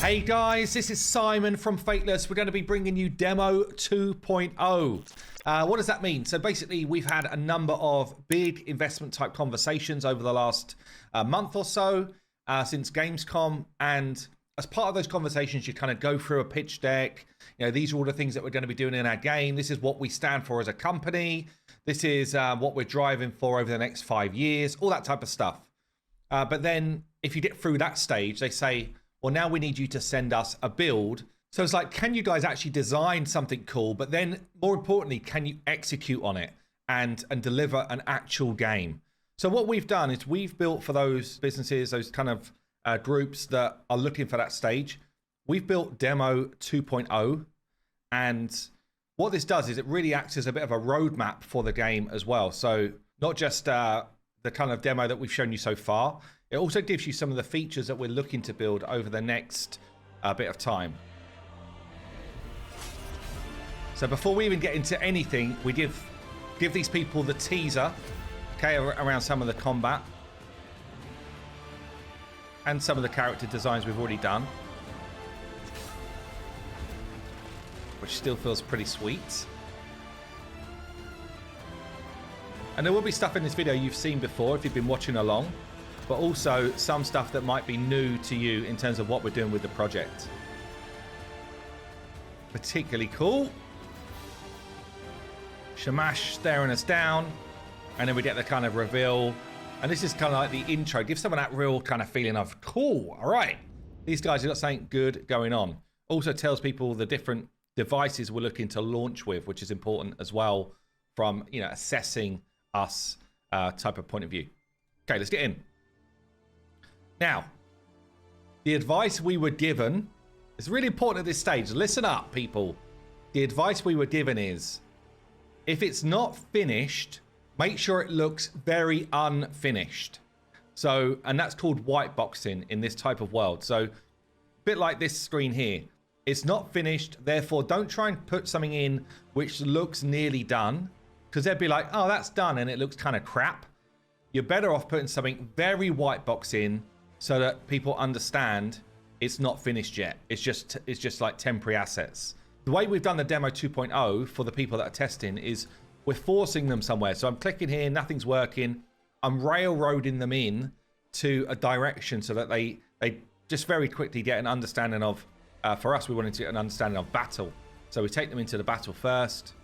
Hey guys, this is Simon from Fateless. We're going to be bringing you Demo 2.0. What does that mean? So basically, we've had a number of big investment type conversations over the last month or so since Gamescom. And as part of those conversations, you kind of go through a pitch deck. You know, these are all the things that we're going to be doing in our game. This is what we stand for as a company. This is what we're driving for over the next 5 years, all that type of stuff. But then if you get through that stage, they say, well, now we need you to send us a build. So it's like, can you guys actually design something cool? But then more importantly, can you execute on it and deliver an actual game? So what we've done is we've built for those businesses, those kind of groups that are looking for that stage. We've built Demo 2.0. And what this does is it really acts as a bit of a roadmap for the game as well. So not just the kind of demo that we've shown you so far. It also gives you some of the features that we're looking to build over the next bit of time. So before we even get into anything, we give these people the teaser, okay, around some of the combat and some of the character designs we've already done, which still feels pretty sweet. And there will be stuff in this video you've seen before if you've been watching along, but also some stuff that might be new to you in terms of what we're doing with the project. Particularly cool. Shamash staring us down, and then we get the kind of reveal. And this is kind of like the intro. Give someone that real kind of feeling of, cool, all right. These guys have got something good going on. Also tells people the different devices we're looking to launch with, which is important as well from, you know, assessing us type of point of view. Okay, let's get in. Now, the advice we were given is really important at this stage. Listen up, people. The advice we were given is, if it's not finished, make sure it looks very unfinished. So, and that's called white boxing in this type of world. So, a bit like this screen here. It's not finished, therefore don't try and put something in which looks nearly done, because they'd be like, oh, that's done, and it looks kind of crap. You're better off putting something very white box in so that people understand it's not finished yet. It's just like temporary assets. The way we've done the Demo 2.0 for the people that are testing is we're forcing them somewhere. So I'm clicking here, nothing's working. I'm railroading them in to a direction so that they just very quickly get an understanding of, for us, we wanted to get an understanding of battle. So we take them into the battle first.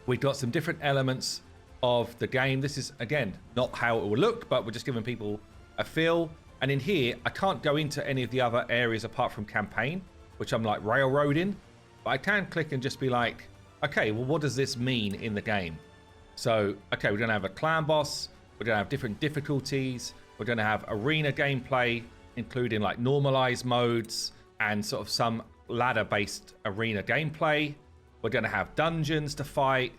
We've got some different elements of the game. This is, again, not how it will look, but we're just giving people a feel. And in here, I can't go into any of the other areas apart from campaign, which I'm like railroading. But I can click and just be like, okay, well, what does this mean in the game? So, okay, we're going to have a clan boss. We're going to have different difficulties. We're going to have arena gameplay, including like normalized modes and sort of some ladder-based arena gameplay. We're going to have dungeons to fight.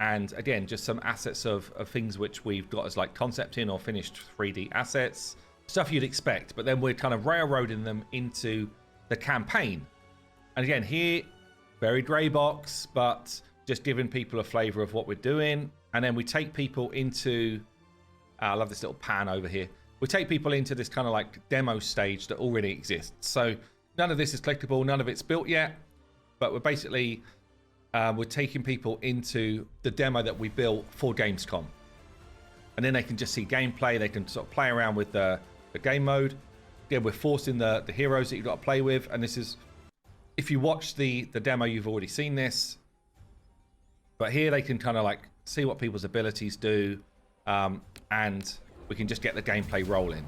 And again, just some assets of things which we've got as like concept in or finished 3D assets. Stuff you'd expect, but then we're kind of railroading them into the campaign. And again, here, very grey box, but just giving people a flavour of what we're doing. And then we take people into, I love this little pan over here. We take people into this kind of like demo stage that already exists. So none of this is clickable, none of it's built yet, but we're basically, we're taking people into the demo that we built for Gamescom. And then they can just see gameplay. They can sort of play around with the game mode. Again, we're forcing the heroes that you've got to play with. And this is, if you watch the demo, you've already seen this. But here they can kind of like see what people's abilities do. And we can just get the gameplay rolling.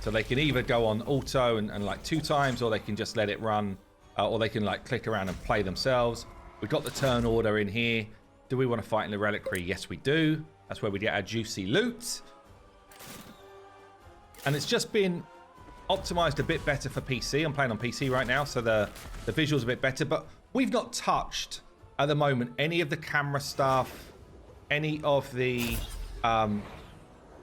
So they can either go on auto and like 2 times, or they can just let it run. Or they can like click around and play themselves. We've got the turn order in here. Do we want to fight in the reliquary? Yes, we do. That's where we get our juicy loot. And it's just been optimized a bit better for PC. I'm playing on PC right now, so the visuals a bit better. But we've not touched, at the moment, any of the camera stuff, any of the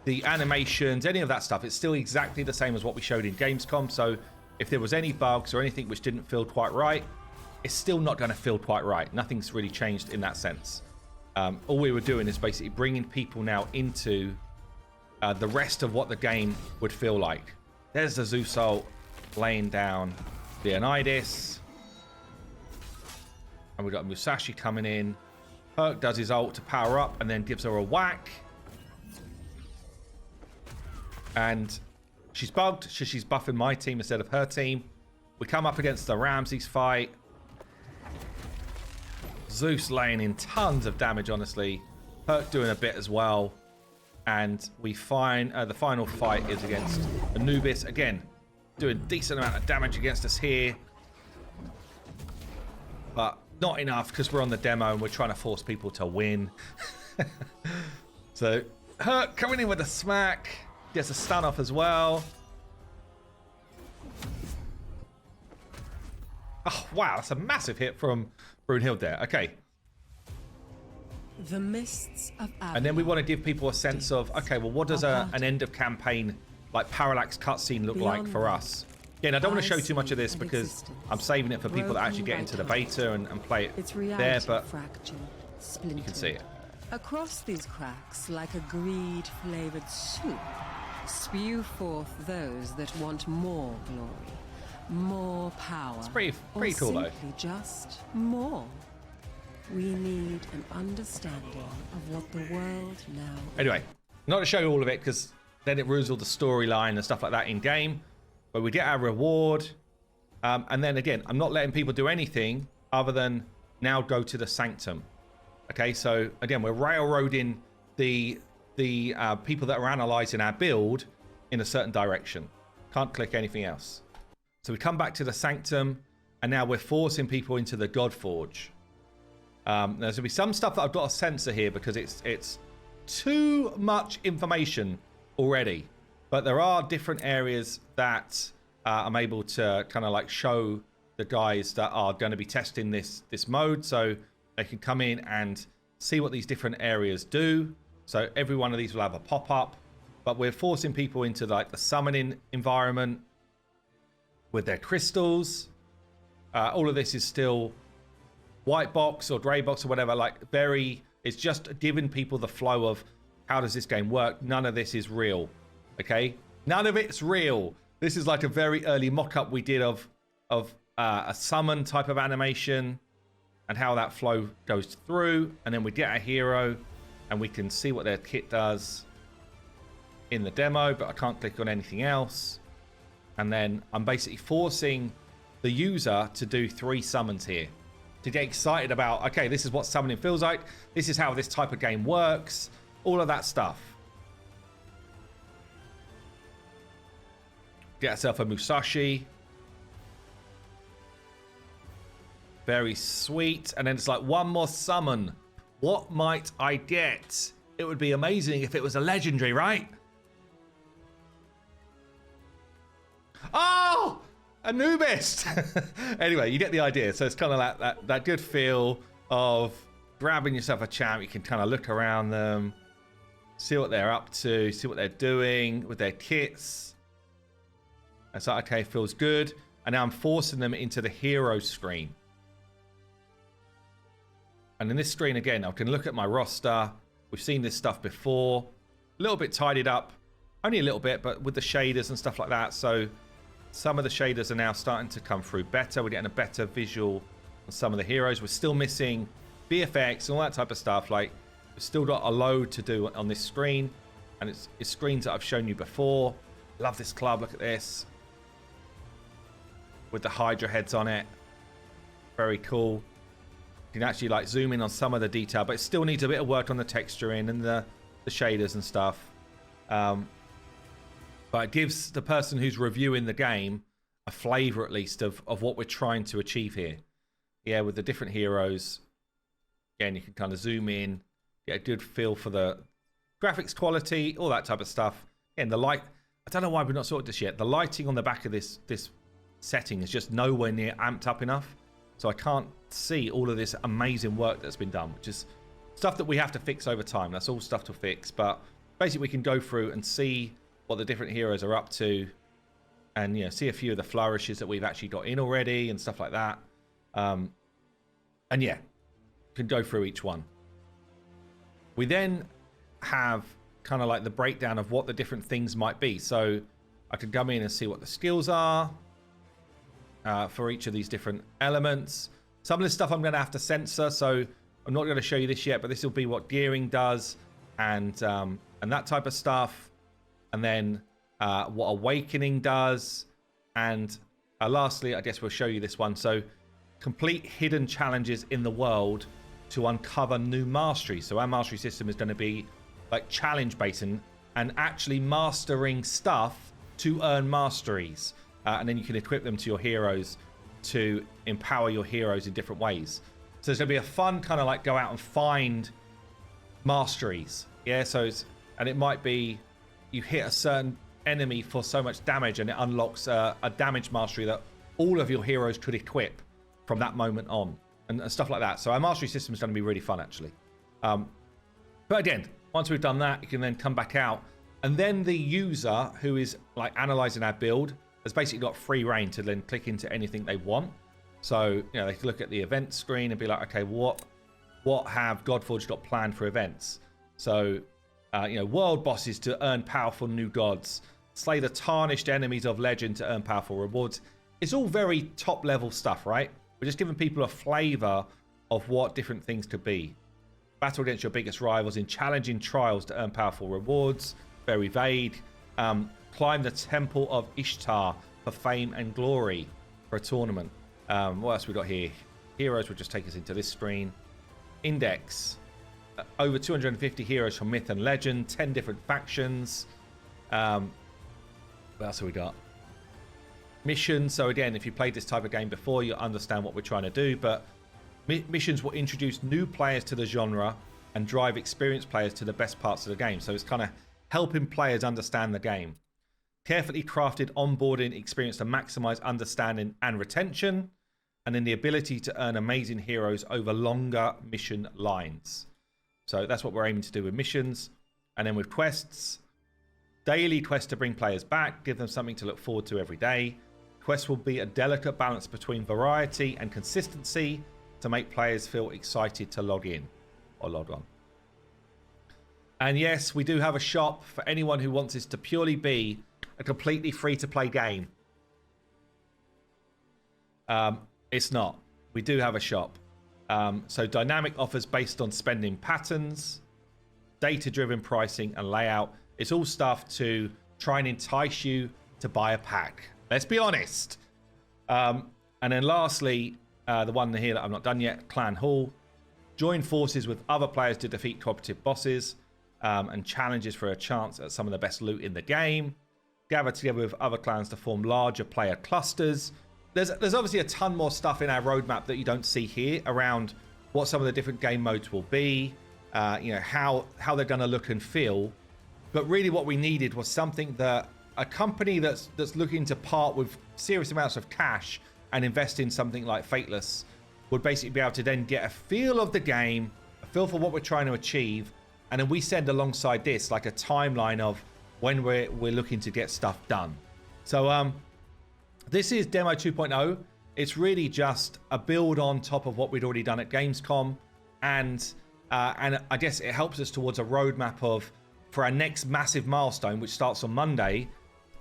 animations, any of that stuff. It's still exactly the same as what we showed in Gamescom. So if there was any bugs or anything which didn't feel quite right, it's still not going to feel quite right. Nothing's really changed in that sense. All we were doing is basically bringing people now into the rest of what the game would feel like. There's the Zeus ult laying down Leonidas. And we've got Musashi coming in. Herc does his ult to power up and then gives her a whack. And she's bugged, so she's buffing my team instead of her team. We come up against the Ramses fight. Zeus laying in tons of damage, honestly. Herc doing a bit as well. And we find the final fight is against Anubis. Again, doing a decent amount of damage against us here. But not enough because we're on the demo and we're trying to force people to win. So Herc coming in with a smack. Gets a stun off as well. Oh, wow. That's a massive hit from Brunhild there. Okay. The mists of Avalon. And then we want to give people a sense of, okay, well, what does an end of campaign, like parallax cutscene look like for us? Again, I don't want to show too much of this because I'm saving it for people that actually get into the beta and play it there, but you can see it. Across these cracks, like a greed-flavored soup, spew forth those that want more glory, more power. It's pretty cool, though. Just more. We need an understanding of what the world now. Anyway, not to show you all of it because then it ruins all the storyline and stuff like that in game. But we get our reward, and then again, I'm not letting people do anything other than now go to the Sanctum. Okay, so again, we're railroading the people that are analyzing our build in a certain direction. Can't click anything else. So we come back to the Sanctum, and now we're forcing people into the Godforge. There's going to be some stuff that I've got to censor here because it's too much information already. But there are different areas that I'm able to kind of like show the guys that are going to be testing this mode, so they can come in and see what these different areas do. So every one of these will have a pop-up, but we're forcing people into like the summoning environment with their crystals. All of this is still white box or grey box or whatever, like it's just giving people the flow of how does this game work. None of this is real, okay? None of it's real. This is like a very early mock-up we did of a summon type of animation and how that flow goes through, and then we get a hero and we can see what their kit does in the demo, but I can't click on anything else. And then I'm basically forcing the user to do 3 summons here to get excited about, okay, this is what summoning feels like. This is how this type of game works. All of that stuff. Get yourself a Musashi. Very sweet. And then it's like one more summon. What might I get? It would be amazing if it was a legendary, right? Oh! Anubis! Anyway, you get the idea. So it's kind of like that good feel of grabbing yourself a champ. You can kind of look around them, see what they're up to, see what they're doing with their kits. It's like, okay, feels good. And now I'm forcing them into the hero screen. And in this screen, again, I can look at my roster. We've seen this stuff before. A little bit tidied up. Only a little bit, but with the shaders and stuff like that. So some of the shaders are now starting to come through better. We're getting a better visual on some of the heroes. We're still missing VFX and all that type of stuff. Like, we've still got a load to do on this screen. And it's screens that I've shown you before. Love this club. Look at this. With the Hydra heads on it. Very cool. You can actually like zoom in on some of the detail, but it still needs a bit of work on the texturing and the shaders and stuff. But it gives the person who's reviewing the game a flavor, at least, of what we're trying to achieve here. Yeah, with the different heroes. Again, you can kind of zoom in, get a good feel for the graphics quality, all that type of stuff. And the light, I don't know why we've not sorted this yet. The lighting on the back of this setting is just nowhere near amped up enough. So I can't see all of this amazing work that's been done, which is stuff that we have to fix over time. That's all stuff to fix. But basically, we can go through and see what the different heroes are up to, and see a few of the flourishes that we've actually got in already and stuff like that. And yeah, can go through each one. We then have kind of like the breakdown of what the different things might be. So I can come in and see what the skills are for each of these different elements. Some of this stuff I'm going to have to censor, so I'm not going to show you this yet, but this will be what gearing does and that type of stuff. And then what awakening does. And lastly, I guess we'll show you this one. So complete hidden challenges in the world to uncover new mastery. So our mastery system is going to be like challenge based and actually mastering stuff to earn masteries. And then you can equip them to your heroes to empower your heroes in different ways. So it's going to be a fun kind of like go out and find masteries. Yeah, so and it might be you hit a certain enemy for so much damage and it unlocks a damage mastery that all of your heroes could equip from that moment on and stuff like that. So our mastery system is going to be really fun actually. But again, once we've done that, you can then come back out and then the user who is like analyzing our build has basically got free reign to then click into anything they want. So, you know, they can look at the event screen and be like, okay, what have Godforge got planned for events? So, you know, world bosses to earn powerful new gods, slay the tarnished enemies of legend to earn powerful rewards. It's all very top level stuff, right? We're just giving people a flavor of what different things could be. Battle against your biggest rivals in challenging trials to earn powerful rewards. Very vague. Climb the Temple of Ishtar for fame and glory for a tournament. What else we got here? Heroes will just take us into this screen. Index. Over 250 heroes from myth and legend. 10 different factions. What else have we got? Missions. So again, if you played this type of game before, you'll understand what we're trying to do. But missions will introduce new players to the genre and drive experienced players to the best parts of the game. So it's kind of helping players understand the game. Carefully crafted onboarding experience to maximize understanding and retention, and then the ability to earn amazing heroes over longer mission lines. So that's what we're aiming to do with missions. And then with quests, daily quests to bring players back, give them something to look forward to every day. Quests will be a delicate balance between variety and consistency to make players feel excited to log in or log on. And yes, we do have a shop for anyone who wants this to purely be a completely free-to-play game. It's not. We do have a shop. So dynamic offers based on spending patterns, data-driven pricing and layout. It's all stuff to try and entice you to buy a pack. Let's be honest. And then lastly, the one here that I've not done yet, Clan Hall. Join forces with other players to defeat cooperative bosses and challenges for a chance at some of the best loot in the game. Gather together with other clans to form larger player clusters. There's obviously a ton more stuff in our roadmap that you don't see here around what some of the different game modes will be, you know, how they're going to look and feel. But really what we needed was something that a company that's looking to part with serious amounts of cash and invest in something like Fateless would basically be able to then get a feel of the game, a feel for what we're trying to achieve, and then we send alongside this like a timeline of when we're looking to get stuff done. So this is Demo 2.0. It's really just a build on top of what we'd already done at Gamescom, and I guess it helps us towards a roadmap of, for our next massive milestone, which starts on Monday,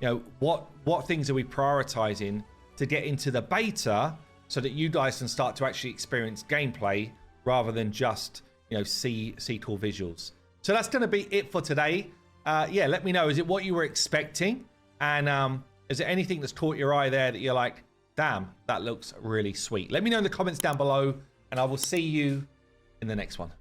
you know, what things are we prioritizing to get into the beta so that you guys can start to actually experience gameplay rather than just, you know, see cool visuals. So that's going to be it for today. Yeah, let me know. Is it what you were expecting? And is there anything that's caught your eye there that you're like, damn, that looks really sweet? Let me know in the comments down below, and I will see you in the next one.